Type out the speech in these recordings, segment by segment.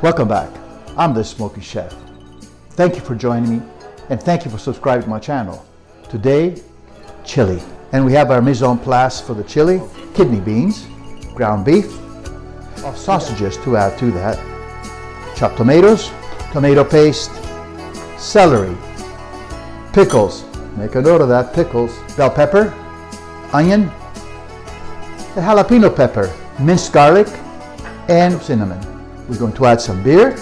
Welcome back. I'm the Smoky Chef. Thank you for joining me and thank you for subscribing to my channel. Today, chili. And we have our mise en place for the chili, kidney beans, ground beef, sausages to add to that, chopped tomatoes, tomato paste, celery, pickles, make a note of that, pickles, bell pepper, onion, a jalapeno pepper, minced garlic, and cinnamon. We're going to add some beer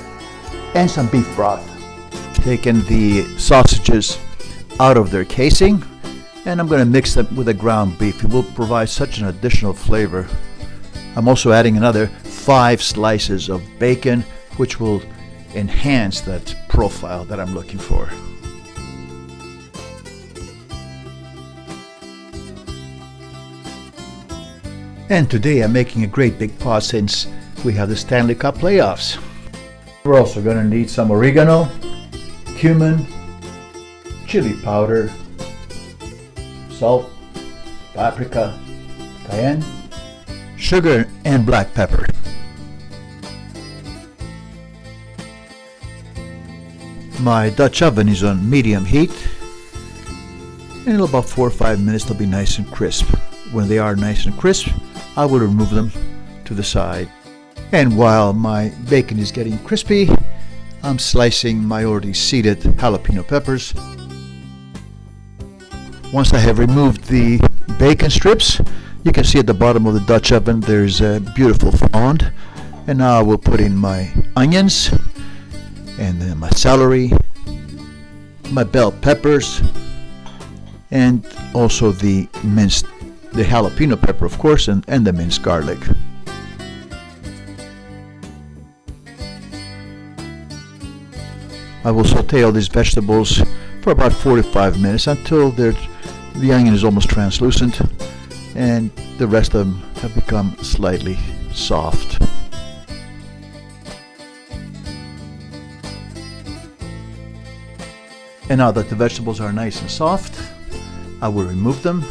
and some beef broth. Taking the sausages out of their casing, and I'm going to mix them with the ground beef. It will provide such an additional flavor. I'm also adding another 5 slices of bacon, which will enhance that profile that I'm looking for. And today I'm making a great big pot since we have the Stanley Cup playoffs. We're also going to need some oregano, cumin, chili powder, salt, paprika, cayenne, sugar, and black pepper. My Dutch oven is on medium heat, and in about 4 or 5 minutes they'll be nice and crisp. When they are nice and crisp, I will remove them to the side. And while my bacon is getting crispy, I'm slicing my already seeded jalapeno peppers. Once I have removed the bacon strips, you can see at the bottom of the Dutch oven there's a beautiful fond. And now I will put in my onions, and then my celery, my bell peppers, and also the jalapeno pepper, of course, and the minced garlic. I will saute all these vegetables for about 45 minutes until the onion is almost translucent and the rest of them have become slightly soft. And now that the vegetables are nice and soft, I will remove them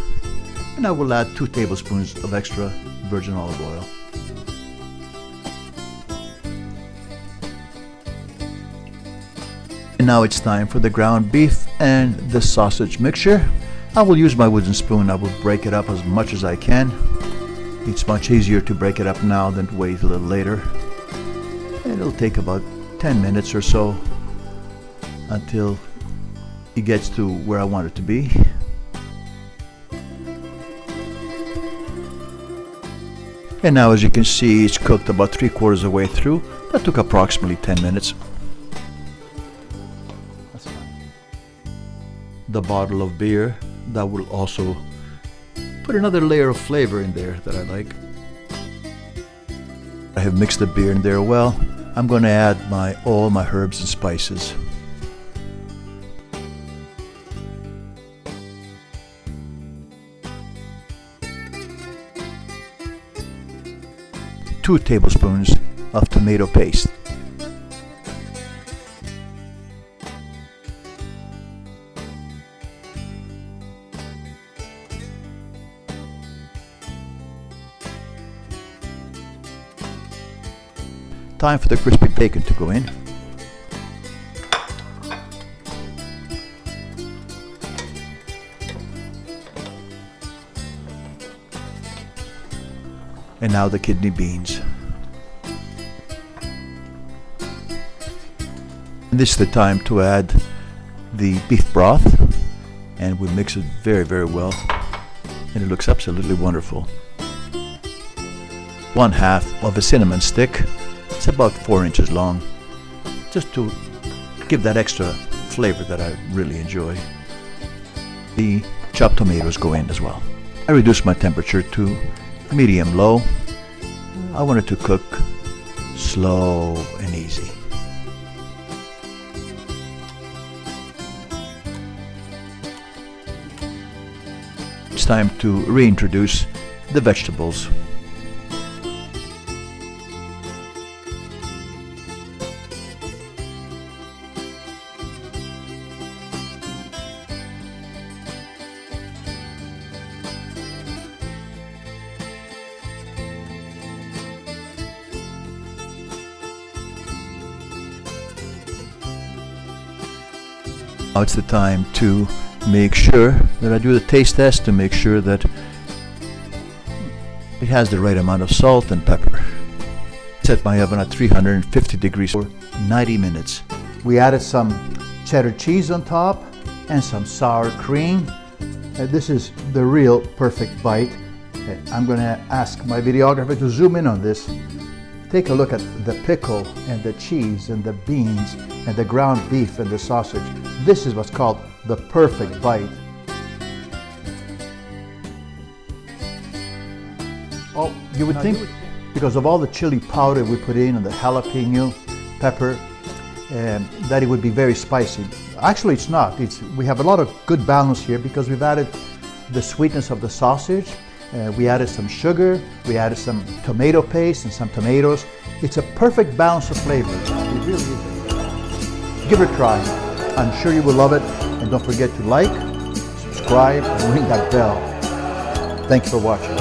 and I will add 2 tablespoons of extra virgin olive oil. And now it's time for the ground beef and the sausage mixture. I will use my wooden spoon. I will break it up as much as I can. It's much easier to break it up now than to wait a little later. And it'll take about 10 minutes or so until it gets to where I want it to be. And now, as you can see, it's cooked about 3/4 of the way through. That took approximately 10 minutes. That's fine. The bottle of beer, that will also put another layer of flavor in there that I like. I have mixed the beer in there well. I'm going to add all my herbs and spices. Two tablespoons of tomato paste. Time for the crispy bacon to go in. And now the kidney beans. And this is the time to add the beef broth, and we mix it very, very well, and it looks absolutely wonderful. 1/2 of a cinnamon stick. It's about 4 inches long, just to give that extra flavor that I really enjoy. The chopped tomatoes go in as well. I reduced my temperature to medium-low. I want it to cook slow and easy. It's time to reintroduce the vegetables. Now it's the time to make sure that I do the taste test to make sure that it has the right amount of salt and pepper. Set my oven at 350 degrees for 90 minutes. We added some cheddar cheese on top and some sour cream. This is the real perfect bite. I'm going to ask my videographer to zoom in on this. Take a look at the pickle and the cheese and the beans and the ground beef and the sausage. This is what's called the perfect bite. Oh, you would think because of all the chili powder we put in and the jalapeno pepper that it would be very spicy. Actually, it's not. We have a lot of good balance here because we've added the sweetness of the sausage. We added some sugar, we added some tomato paste and some tomatoes. It's a perfect balance of flavors. It really is. Give it a try. I'm sure you will love it. And don't forget to like, subscribe, and ring that bell. Thank you for watching.